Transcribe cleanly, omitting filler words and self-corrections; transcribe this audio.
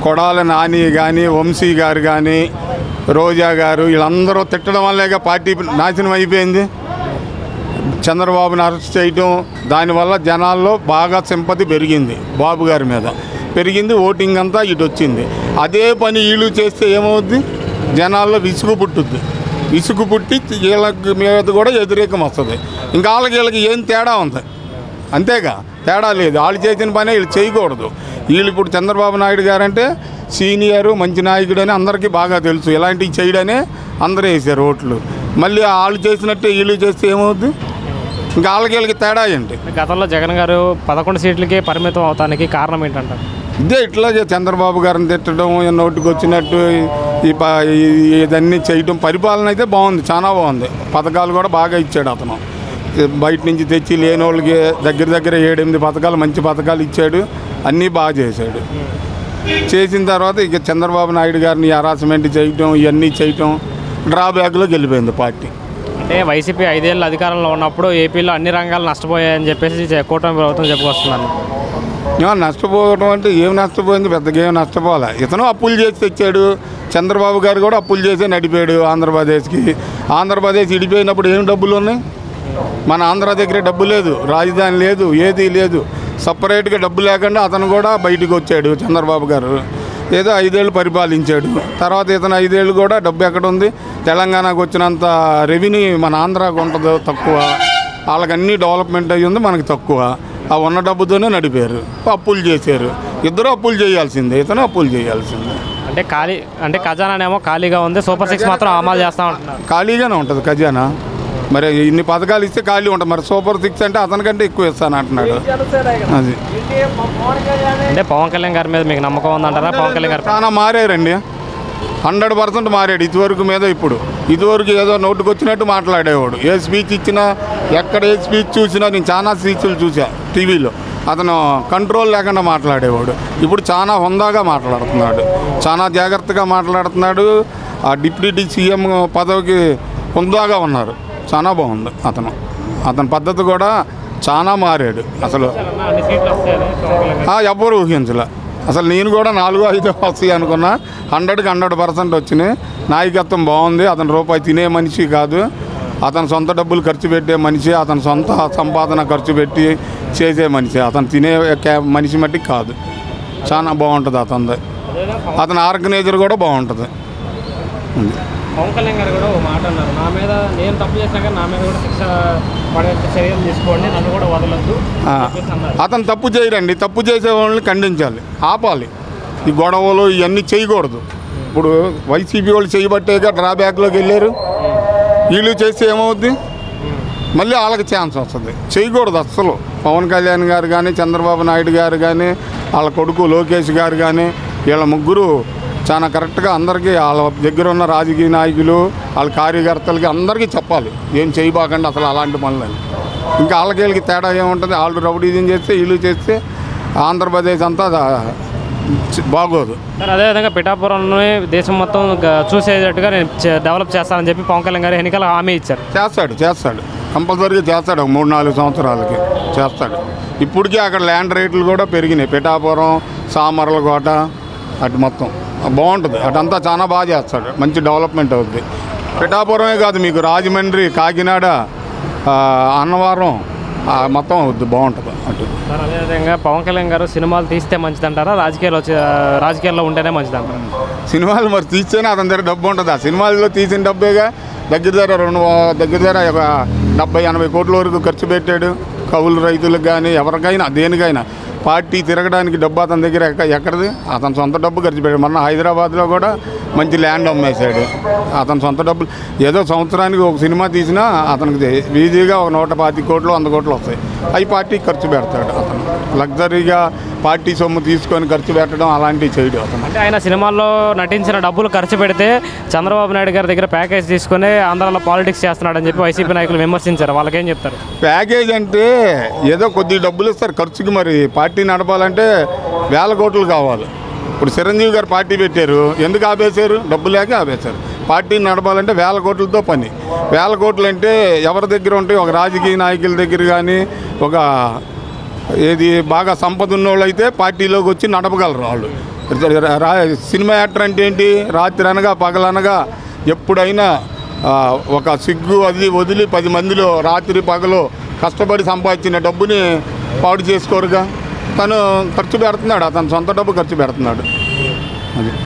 కొడాల నాని కానీ వంశీ గారు కానీ రోజా గారు వీళ్ళందరూ తిట్టడం వల్లేగా పార్టీ నాశనం అయిపోయింది. చంద్రబాబుని అరెస్ట్ చేయటం దానివల్ల జనాల్లో బాగా సింపతి పెరిగింది, బాబు గారి మీద పెరిగింది, ఓటింగ్ అంతా ఇటు వచ్చింది. అదే పని వీళ్ళు చేస్తే ఏమవుద్ది, జనాల్లో విసుగు పుట్టుద్ది. విసుగు పుట్టి వీళ్ళకి మీద కూడా వ్యతిరేకం వస్తుంది. ఇంకా వీళ్ళకి ఏం తేడా ఉంది, అంతేగా, తేడా లేదు. వాళ్ళు చేసిన పని వీళ్ళు చేయకూడదు. వీళ్ళు ఇప్పుడు చంద్రబాబు నాయుడు గారంటే సీనియరు మంచి నాయకుడు అని అందరికీ బాగా తెలుసు. ఇలాంటివి చేయడనే అందరూ వేసారు ఓట్లు. మళ్ళీ వాళ్ళు చేసినట్టే వీళ్ళు చేస్తే ఏమవుద్ది, ఇంకా వీళ్ళకి తేడా ఏంటి? గతంలో జగన్ గారు 11 సీట్లకే పరిమితం అవటానికి కారణం ఏంటంటారు? ఇదే ఇట్లాగే చంద్రబాబు గారిని తిట్టడం, నోటికి వచ్చినట్టు ఇదన్నీ చేయటం. పరిపాలన అయితే బాగుంది, చాలా బాగుంది. పథకాలు కూడా బాగా ఇచ్చాడు అతను. బయట నుంచి తెచ్చి లేని వాళ్ళకి దగ్గర 7-8 పథకాలు, మంచి పథకాలు ఇచ్చాడు. అన్నీ బాగా చేశాడు. చేసిన తర్వాత ఇక చంద్రబాబు నాయుడు గారిని హరాస్మెంట్ చేయటం, ఇవన్నీ చేయటం, డ్రాబ్యాక్లో గెలిపోయింది పార్టీ. అంటే వైసీపీ 5 ఏళ్ళు అధికారంలో ఉన్నప్పుడు ఏపీలో అన్ని రంగాలు నష్టపోయాయని చెప్పేసి కూటమి ప్రభుత్వం చెప్పుకొస్తున్నాను. నష్టపోవడం అంటే ఏం నష్టపోయింది, పెద్దగా ఏం నష్టపోలే. ఇతను అప్పులు చేసి తెచ్చాడు. చంద్రబాబు గారు కూడా అప్పులు చేసి నడిపాడు ఆంధ్రప్రదేశ్కి. ఆంధ్రప్రదేశ్ ఇడిపోయినప్పుడు ఏం డబ్బులు ఉన్నాయి? మన ఆంధ్ర దగ్గర డబ్బు లేదు, రాజధాని లేదు, ఏదీ లేదు. సపరేట్గా డబ్బు లేకుండా అతను కూడా బయటకు వచ్చాడు చంద్రబాబు గారు. ఏదో 5 ఏళ్ళు పరిపాలించాడు. తర్వాత ఇతను 5 ఏళ్ళు కూడా డబ్బు ఎక్కడ ఉంది? తెలంగాణకు వచ్చినంత రెవెన్యూ మన ఆంధ్రాకు ఉంటుంది తక్కువ. వాళ్ళకి అన్నీ డెవలప్మెంట్ అయ్యి ఉంది, మనకి తక్కువ. ఆ ఉన్న డబ్బుతోనే నడిపారు, అప్పులు చేశారు. ఇద్దరు అప్పులు చేయాల్సిందే, ఇతను అప్పులు చేయాల్సిందే. అంటే ఖజానానేమో ఖాళీగా ఉంది, సూపర్ 6 మాత్రం అమలు చేస్తూ ఉంటున్నారు. ఖాళీగానే ఉంటుంది ఖజానా. మరి ఇన్ని పథకాలు ఇస్తే ఖాళీ ఉంటుంది. మరి సూపర్ 6 అంటే అతనికంటే ఎక్కువ ఇస్తాను అంటున్నాడు. అది అంటే పవన్ కళ్యాణ్ గారి మీద మీకు నమ్మకం ఉందంటారా? పవన్ కళ్యాణ్ గారు చాలా మారారండి, 100% మారాడు ఇదివరకు మీద. ఇప్పుడు ఇదివరకు ఏదో నోటుకు వచ్చినట్టు మాట్లాడేవాడు. ఏ స్పీచ్ ఇచ్చినా, ఎక్కడ ఏ స్పీచ్ చూసినా, నేను చాలా స్పీచ్లు చూసా టీవీలో, అతను కంట్రోల్ లేకుండా మాట్లాడేవాడు. ఇప్పుడు చాలా హుందాగా మాట్లాడుతున్నాడు, చాలా జాగ్రత్తగా మాట్లాడుతున్నాడు. ఆ డిప్యూటీ సీఎం పదవికి హుందాగా ఉన్నారు. చాలా బాగుంది అతని పద్ధతి కూడా చాలా మారాడు. అసలు ఎవ్వరు ఊహించలే. అసలు నేను కూడా 4-5 వస్తాయి అనుకున్నా, 100% వచ్చినాయి. నాయకత్వం బాగుంది. అతను రూపాయి తినే మనిషి కాదు, అతను సొంత డబ్బులు ఖర్చు పెట్టే మనిషి, అతను సొంత సంపాదన ఖర్చు పెట్టి చేసే మనిషి. అతను తినే మనిషి మట్టి కాదు. చాలా బాగుంటుంది అతనిది. అతని ఆర్గనైజర్ కూడా బాగుంటుంది. పవన్ కళ్యాణ్ గారు కూడా ఒక మాట అన్నారు, నా మీద నేను తప్పు చేసినా కానీ నా మీద కూడా శిక్ష పడే చర్యలు తీసుకోండి, నన్ను కూడా వదలద్దు. అతను తప్పు చేయరండి, తప్పు చేసే వాళ్ళని ఖండించాలి, ఆపాలి. ఈ గొడవలు ఇవన్నీ చేయకూడదు. ఇప్పుడు వైసీపీ వాళ్ళు చేయబట్టేగా డ్రాబ్యాక్లోకి వెళ్ళారు. వీళ్ళు చేస్తే ఏమవుద్ది, మళ్ళీ వాళ్ళకి ఛాన్స్ వస్తుంది. చేయకూడదు అస్సలు. పవన్ కళ్యాణ్ గారు కానీ, చంద్రబాబు నాయుడు గారు కానీ, వాళ్ళ కొడుకు లోకేష్ గారు కానీ, వీళ్ళ ముగ్గురు చాలా కరెక్ట్గా అందరికీ వాళ్ళ దగ్గర ఉన్న రాజకీయ నాయకులు, వాళ్ళ కార్యకర్తలకి అందరికీ చెప్పాలి, ఏం చేయబాకండి అసలు అలాంటి పనులని. ఇంకా వాళ్ళకి తేడా ఏముంటుంది? వాళ్ళు రౌడీజం చేస్తే, వీళ్ళు చేస్తే ఆంధ్రప్రదేశ్ అంతా బాగోదు. అదేవిధంగా పిఠాపురంలో దేశం మొత్తం చూసేటట్టుగా నేను డెవలప్ చేస్తానని చెప్పి పవన్ కళ్యాణ్ గారు ఎన్నికల హామీ ఇచ్చారు. చేస్తాడు కంపల్సరీగా చేస్తాడు. 3-4 సంవత్సరాలకి చేస్తాడు. ఇప్పటికీ అక్కడ ల్యాండ్ రేట్లు కూడా పెరిగినాయి. పిఠాపురం, సామర్లకోట అటు మొత్తం బాగుంటుంది. అటంతా చాలా బాగా చేస్తాడు. మంచి డెవలప్మెంట్ అవుతుంది. పిఠాపురమే కాదు, మీకు రాజమండ్రి, కాకినాడ, అన్నవరం మొత్తం అవుద్ది, బాగుంటుంది అటు. అదేవిధంగా పవన్ కళ్యాణ్ గారు సినిమాలు తీస్తే మంచిదంటారా, రాజకీయాల్లో ఉంటేనే మంచిదంటారా? సినిమాలు మరి తీస్తేనే అతని దగ్గర డబ్బు ఉంటుంది. ఆ సినిమాల్లో తీసిన డబ్బేగా దగ్గర 70-80 కోట్ల వరకు ఖర్చు పెట్టాడు. కౌలు రైతులకు కానీ ఎవరికైనా దేనికైనా. పార్టీ తిరగడానికి డబ్బు అతని దగ్గర ఎక్కడిది? అతని సొంత డబ్బు ఖర్చు పెట్టాడు. మొన్న హైదరాబాద్లో కూడా మంచి ల్యాండ్ అమ్మేశాడు. అతని సొంత డబ్బులు. ఏదో సంవత్సరానికి ఒక సినిమా తీసినా అతనికి ఈజీగా 125 కోట్లు 100 కోట్లు వస్తాయి. అవి పార్టీకి ఖర్చు పెడతాడు. అతను లగ్జరీగా పార్టీ సొమ్ము తీసుకొని ఖర్చు పెట్టడం అలాంటివి చేయడం అతను. అంటే ఆయన సినిమాల్లో నటించిన డబ్బులు ఖర్చు పెడితే చంద్రబాబు నాయుడు గారి దగ్గర ప్యాకేజ్ తీసుకుని ఆంధ్రాలో పాలిటిక్స్ చేస్తున్నాడని చెప్పి వైసీపీ నాయకులు విమర్శించారు. వాళ్ళకేం చెప్తారు? ప్యాకేజ్ అంటే ఏదో కొద్ది డబ్బులు ఇస్తారు ఖర్చుకి. మరి పార్టీ నడపాలంటే వేల కోట్లు కావాలి. ఇప్పుడు చిరంజీవి గారు పార్టీ పెట్టారు, ఎందుకు ఆపేశారు? డబ్బు లేక ఆపేశారు. పార్టీని నడపాలంటే వేల కోట్లతో పని. వేల కోట్లు అంటే ఎవరి దగ్గర ఉంటాయి? ఒక రాజకీయ నాయకుల దగ్గర కానీ, ఒక ఏది బాగా సంపద ఉన్నోళ్ళు అయితే పార్టీలోకి వచ్చి నడపగలరు వాళ్ళు. సినిమా యాక్టర్ అంటే ఏంటి? రాత్రి అనగా పగలనగా ఎప్పుడైనా ఒక సిగ్గు అది వదిలి 10 మందిలో రాత్రి పగలు కష్టపడి సంపాదించిన డబ్బుని పాడు చేసుకోరుగా. తను ఖర్చు పెడుతున్నాడు, అతను సొంత డబ్బు ఖర్చు పెడుతున్నాడు. అది